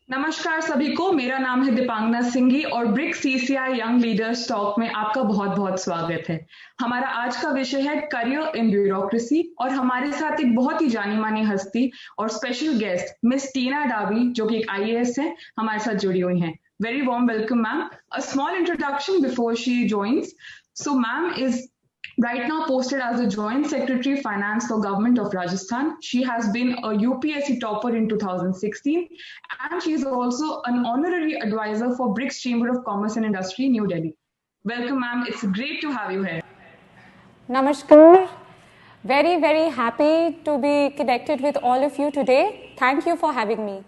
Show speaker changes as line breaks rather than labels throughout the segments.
नमस्कार सभी को। मेरा नाम है दीपांगना सिंघी और BRICS CCI young leaders talk में आपका बहुत बहुत स्वागत है। हमारा आज का विषय है करियर इन ब्यूरोक्रेसी और हमारे साथ एक बहुत ही जानी मानी हस्ती और स्पेशल गेस्ट मिस टीना डाबी जो कि एक आईएएस है, हमारे साथ जुड़ी हुई हैं। Very warm welcome ma'am. A small introduction before she joins. So ma'am is right now posted as the Joint Secretary Finance for Government of Rajasthan. She has been a UPSC topper in 2016 and she is also an honorary advisor for BRICS Chamber of Commerce and Industry, New Delhi. Welcome ma'am, it's great to have you here.
Namaskar. Very happy to be connected with all of you today. Thank you for having me.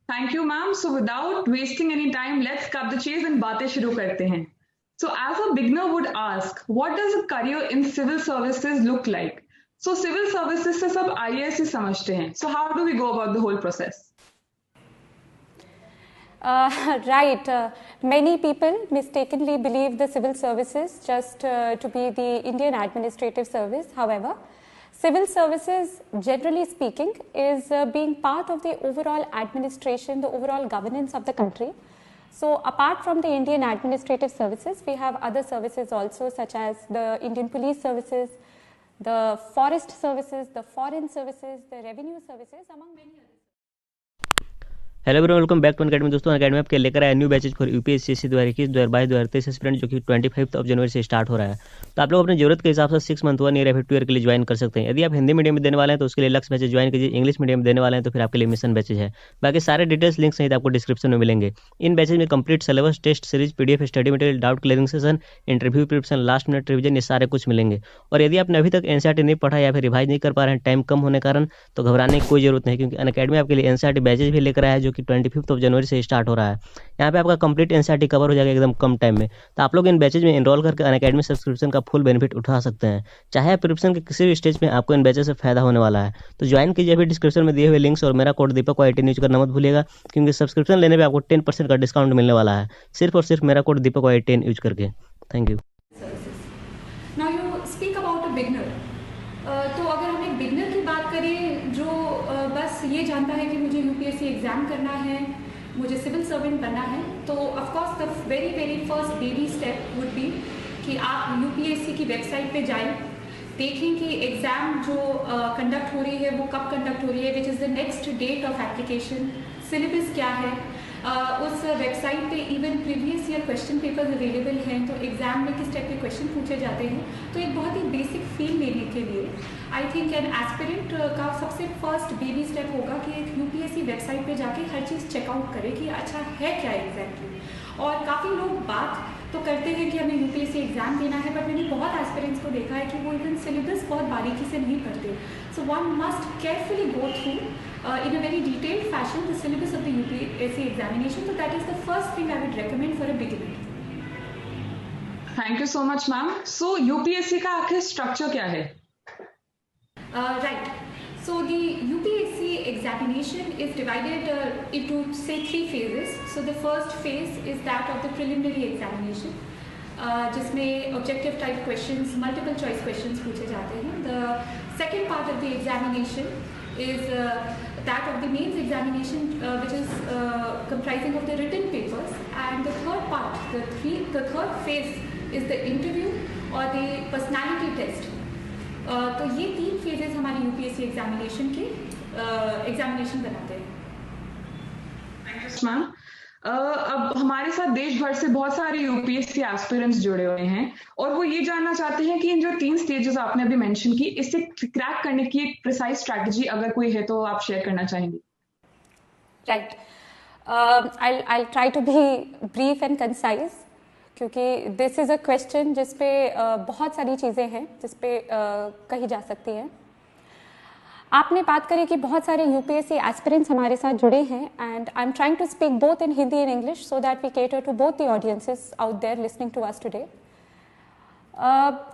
Thank you ma'am. So without wasting any time, let's cut the chase and बातें शुरू करते हैं. So as a beginner would ask, what does a career in civil services look like? So civil services से सब IAS ही समझते हैं. So how do we go about the whole process?
Right. Many people mistakenly believe the civil services just to be the Indian administrative service. However, civil services, generally speaking, is being part of the overall administration, the overall governance of the country. So apart from the Indian administrative services, we have other services also, such as the Indian police services, the forest services, the foreign services, the revenue services, among many others.
Hello everyone, welcome back to Unacademy. दोस्तों, Unacademy आपके लेकर आया new batches for UPSC 2021 2022 2023 aspirant जो कि 25 of January से start हो रहा है। तो आप लोग अपनी जरूरत के हिसाब से 6 मंथ 1 ईयर या फिर 2 ईयर के लिए ज्वाइन कर सकते हैं। यदि आप हिंदी मीडियम में देने वाले हैं तो उसके लिए लक्ष्य बैचेज ज्वाइन कीजिए। इंग्लिश मीडियम में देने वाले हैं तो फिर आपके लिए मिशन बैचेज है। बाकी सारे डिटेल्स लिंक सहित आपको डिस्क्रिप्शन में मिलेंगे। इन बैचेज में complete syllabus, test series, PDF, study material, doubt clearing session, interview preparation, last minute revision, ये सारे कुछ मिलेंगे। और यदि आपने अभी तक एनसीईआरटी नहीं पढ़ा या फिर रिवाइज नहीं कर पा रहे हैं टाइम कम होने कारण, तो घबराने की कोई जरूरत नहीं, क्योंकि अनअकैडमी आपके लिए एनसीईआरटी बैचेज भी लेकर आया है जो कि 25 ऑफ जनवरी से स्टार्ट हो रहा है। यहाँ पे आपका कंप्लीट एनसीईआरटी कवर हो जाएगा एकदम कम टाइम में। तो आप लोग इन बैचेज में एनरोल करके अनअकैडमी सब्सक्रिप्शन का फुल बेनिफिट उठा सकते हैं। चाहे प्रिपरेशन के किसी भी स्टेज में आपको इन बैचेज से फायदा होने वाला है। तो ज्वाइन कीजिए अभी डिस्क्रिप्शन में दिए हुए लिंक्स और मेरा कोड दीपक वाई 10 यूज करना मत भूलिएगा, क्योंकि सब्सक्रिप्शन लेने पर आपको 10% का डिस्काउंट मिलने वाला है, सिर्फ और सिर्फ मेरा कोड दीपक वाई 10 यूज करके। Thank you.
Now you speak about a beginner. तो अगर हम एक बिगनर की बात करें जो बस ये जानता है कि मुझे यूपीएससी एग्ज़ाम करना है, मुझे सिविल सर्वेंट बनना है, तो of course the very first baby step would be कि आप यूपीएससी की वेबसाइट पे जाएं, देखें कि एग्ज़ाम जो कंडक्ट हो रही है वो कब कंडक्ट हो रही है, which is the next date of application, syllabus क्या है। उस वेबसाइट पे even previous year question paper available हैं, तो एग्ज़ाम में किस टाइप के क्वेश्चन पूछे जाते हैं। तो एक बहुत ही बेसिक फील लेने के लिए आई थिंक एन एस्पिरेंट का सबसे फर्स्ट बेबी स्टेप होगा कि एक यूपीएससी वेबसाइट पे जाके हर चीज़ चेकआउट करे कि अच्छा है क्या एग्जैक्टली। और काफ़ी लोग बात तो करते हैं कि हमें यूपीएससी एग्ज़ाम देना है, बट मैंने बहुत एस्पिरेंट्स को देखा है कि वो इवन सिलेबस बहुत बारीकी से नहीं पढ़ते। So one must carefully go through in a very detailed fashion the syllabus of the UPSC examination. So that is the first thing I would recommend for a beginner.
Thank you so much ma'am. So UPSC का आखिर structure क्या है?
Right. So the UPSC examination is divided into say 3 phases. So the first phase is that of the preliminary examination, जिसमें objective type questions, multiple choice questions पूछे जाते हैं. The second part of the examination is that of the mains examination, which is comprising of the written papers, and the third part, the third phase is the interview or the personality test. तो ये 3 phases हमारी UPSC examination के examination बनाते हैं।
Thank you ma'am. अब हमारे साथ देश भर से बहुत सारे यूपीएससी एस्पिरेंट्स जुड़े हुए हैं और वो ये जानना चाहते हैं कि इन जो 3 स्टेजेस आपने अभी मेंशन की, इससे क्रैक करने की एक प्रिसाइज स्ट्रैटेजी अगर कोई है तो आप शेयर करना चाहेंगे?
Right, I'll try to be brief and concise, क्योंकि दिस इज़ अ क्वेश्चन जिस पे बहुत सारी चीज़ें हैं जिस पे कही जा सकती हैं। आपने बात करी कि बहुत सारे यूपीएससी एस्पिरेंट्स हमारे साथ जुड़े हैं, and I am trying to speak both in Hindi and English so that we cater to both the audiences out there listening to us today.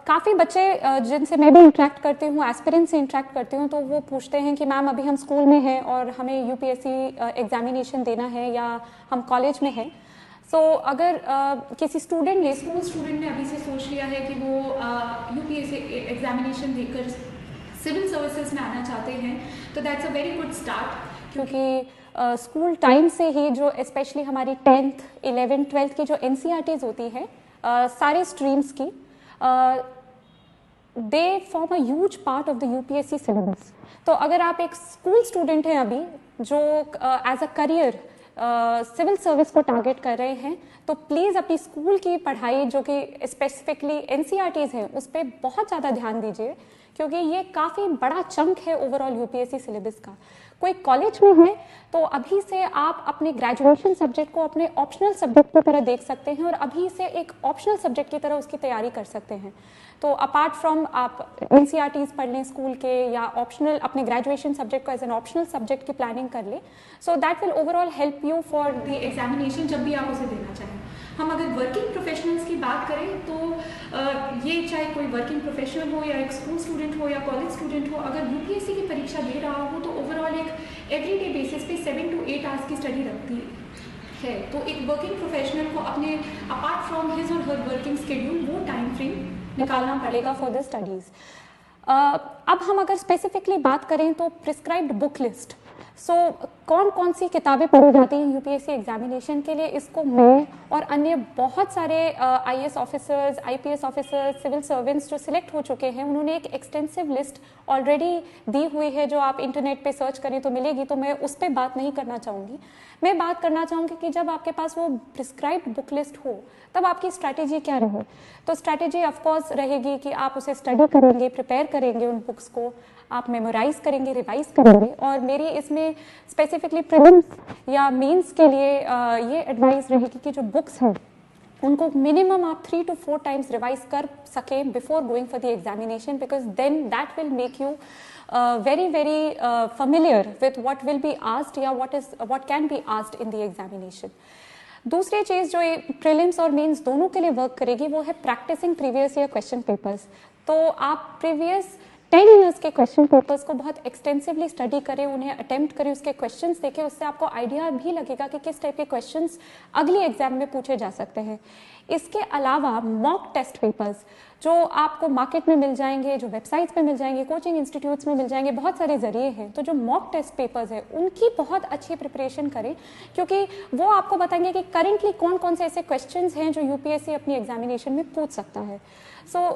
काफ़ी बच्चे जिनसे मैं भी इंटरेक्ट करती हूँ, एस्पिरेंट से इंटरेक्ट करती हूँ, तो वो पूछते हैं कि मैम अभी हम स्कूल में हैं और हमें यूपीएससी एग्जामिनेशन देना है या हम कॉलेज में हैं। सो अगर किसी स्टूडेंट ने
अभी से सोच लिया है कि वो यूपीएससी एग्जामिनेशन देकर सिविल सर्विसेज में आना चाहते हैं, तो that's a very good start.
क्योंकि स्कूल टाइम से ही जो स्पेशली हमारी 10th, 11th, 12th की जो NCERTs होती हैं सारे स्ट्रीम्स की, they form a huge part of the UPSC syllabus. तो अगर आप एक स्कूल स्टूडेंट हैं अभी जो as a career civil service को टारगेट कर रहे हैं, तो प्लीज़ अपनी स्कूल की पढ़ाई जो कि स्पेसिफिकली NCERTs हैं उस पर बहुत ज़्यादा ध्यान दीजिए, क्योंकि ये काफ़ी बड़ा चंक है ओवरऑल UPSC सिलेबस का। कोई कॉलेज में है तो अभी से आप अपने ग्रेजुएशन सब्जेक्ट को अपने ऑप्शनल सब्जेक्ट की तरह देख सकते हैं और अभी से एक ऑप्शनल सब्जेक्ट की तरह उसकी तैयारी कर सकते हैं। तो अपार्ट फ्रॉम आप NCERTs पढ़ लें स्कूल के, या ऑप्शनल अपने ग्रेजुएशन सब्जेक्ट को एज एन ऑप्शनल सब्जेक्ट की प्लानिंग कर लें, so that will overall help you for
the examination जब भी आप उसे देना चाहें। हम अगर वर्किंग प्रोफेशनल्स की बात करें तो ये चाहे कोई वर्किंग प्रोफेशनल हो या एक स्कूल स्टूडेंट हो या कॉलेज स्टूडेंट हो, अगर UPSC की परीक्षा दे रहा हो तो ओवरऑल एक एवरीडे बेसिस पे 7 to 8 आवर्स की स्टडी रखती है। तो एक वर्किंग प्रोफेशनल को अपने अपार्ट फ्रॉम हिज और हर वर्किंग शेड्यूल वो टाइम फ्रेम
निकालना पड़ेगा फॉर द स्टडीज। अब हम अगर स्पेसिफिकली बात करें तो प्रिस्क्राइब्ड बुक लिस्ट, सो कौन कौन सी किताबें पढ़ी जाती हैं UPSC एग्जामिनेशन के लिए, इसको मैं और अन्य बहुत सारे IAS officers, IPS officers, civil servants जो सिलेक्ट हो चुके हैं, उन्होंने एक एक्सटेंसिव लिस्ट ऑलरेडी दी हुई है जो आप इंटरनेट पे सर्च करें तो मिलेगी, तो मैं उस पर बात नहीं करना चाहूँगी। मैं बात करना चाहूँगी कि जब आपके पास वो प्रिस्क्राइब्ड बुक लिस्ट हो तब आपकी स्ट्रैटेजी क्या रहे। तो स्ट्रैटेजी ऑफकोर्स रहेगी कि आप उसे स्टडी करेंगे, प्रिपेयर करेंगे, उन बुक्स को आप मेमोराइज करेंगे, रिवाइज करेंगे। और मेरी इसमें स्पेसिफिकली प्रीलिम्स या मेंस के लिए ये एडवाइस रहेगी कि जो बुक्स हैं उनको मिनिमम आप 3 to 4 टाइम्स रिवाइज कर सकें before going for the examination, because then that will make you very familiar with what will be asked या what can be asked in the examination। दूसरी चीज़ जो प्रीलिम्स और mains दोनों के लिए वर्क करेगी वो है practising previous year question papers. तो आप प्रीवियस 10 ईयर्स के क्वेश्चन पेपर्स को बहुत एक्सटेंसिवली स्टडी करें, उन्हें अटेम्प्ट करें, उसके क्वेश्चंस देखें, उससे आपको आइडिया भी लगेगा कि किस टाइप के क्वेश्चंस अगली एग्जाम में पूछे जा सकते हैं। इसके अलावा मॉक टेस्ट पेपर्स जो आपको मार्केट में मिल जाएंगे, जो वेबसाइट्स पे मिल जाएंगे, कोचिंग इंस्टीट्यूट्स में मिल जाएंगे, बहुत सारे जरिए हैं। तो जो मॉक टेस्ट पेपर्स है उनकी बहुत अच्छी प्रिपरेशन करें, क्योंकि वो आपको बताएंगे कि करेंटली कौन कौन से ऐसे क्वेश्चंस हैं जो UPSC अपनी एग्जामिनेशन में पूछ सकता है। So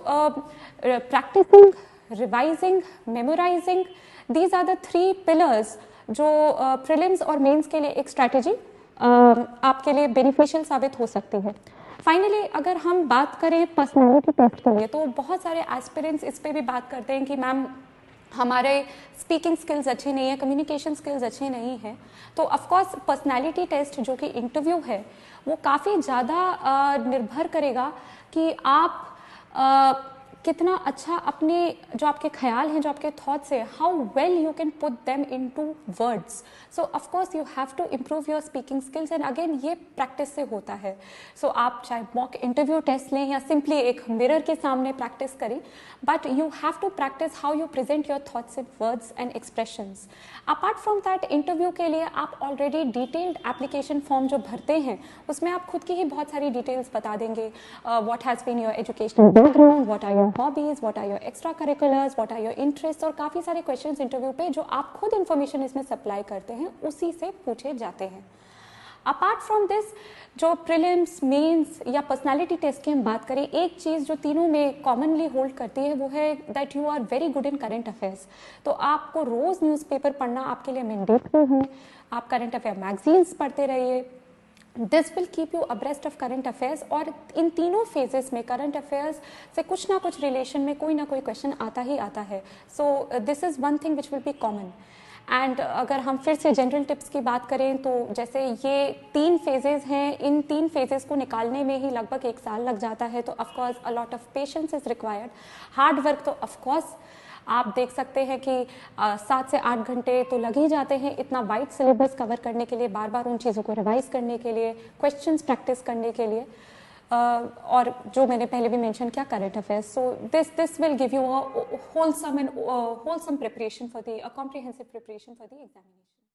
practising, revising, memorising, these are the 3 pillars जो प्रीलिम्स और मेंस के लिए एक स्ट्रैटेजी आपके लिए बेनिफिशियल साबित हो सकती है। फाइनली अगर हम बात करें पर्सनालिटी टेस्ट के लिए, तो बहुत सारे एस्पिरेंट्स इस पे भी बात करते हैं कि मैम हमारे स्पीकिंग स्किल्स अच्छे नहीं है, कम्युनिकेशन स्किल्स अच्छे नहीं हैं। तो ऑफकोर्स पर्सनालिटी टेस्ट जो कि इंटरव्यू है वो काफ़ी ज़्यादा निर्भर करेगा कि आप कितना अच्छा अपने जो आपके ख्याल हैं, जो आपके थॉट्स है, how well you can put them into words. So of course you have to improve your speaking skills, and again ये प्रैक्टिस से होता है। सो आप चाहे मॉक इंटरव्यू टेस्ट लें या सिंपली एक मिरर के सामने प्रैक्टिस करें, but you have to practise how you present your thoughts in words and expressions. Apart from that, interview के लिए आप ऑलरेडी डिटेल्ड एप्लीकेशन फॉर्म जो भरते हैं उसमें आप खुद की ही बहुत सारी डिटेल्स बता देंगे, what has been your educational background, what are your hobbies, what are your extra curriculars, what are your interest, और काफ़ी सारे क्वेश्चंस इंटरव्यू पे जो आप खुद इन्फॉर्मेशन इसमें सप्लाई करते हैं उसी से पूछे जाते हैं। अपार्ट फ्रॉम दिस, जो प्रीलिम्स, मेंस या पर्सनालिटी टेस्ट की हम बात करें, एक चीज़ जो तीनों में कॉमनली होल्ड करती है वो है that you are very good in current affairs. तो आपको रोज़ न्यूज़पेपर पढ़ना आपके लिए मैंडेटरी है, आप करंट अफेयर मैगजीन्स पढ़ते रहिए। This will keep you abreast of current affairs, और इन तीनों फेजेस में करंट अफेयर्स से कुछ ना कुछ रिलेशन में कोई ना कोई क्वेश्चन आता ही आता है। So this is one thing which will be common. And अगर हम फिर से जनरल टिप्स की बात करें तो जैसे ये 3 फेजेस हैं, इन 3 फेजेस को निकालने में ही लगभग 1 साल लग जाता है। तो of course a lot of patience is required, hard work तो ऑफकोर्स आप देख सकते हैं कि 7 से 8 घंटे तो लग ही जाते हैं इतना वाइड सिलेबस कवर करने के लिए, बार बार उन चीज़ों को रिवाइज करने के लिए, क्वेश्चंस प्रैक्टिस करने के लिए, और जो मैंने पहले भी मेंशन किया current affairs. So this will give you a wholesome preparation for the comprehensive preparation for the examination.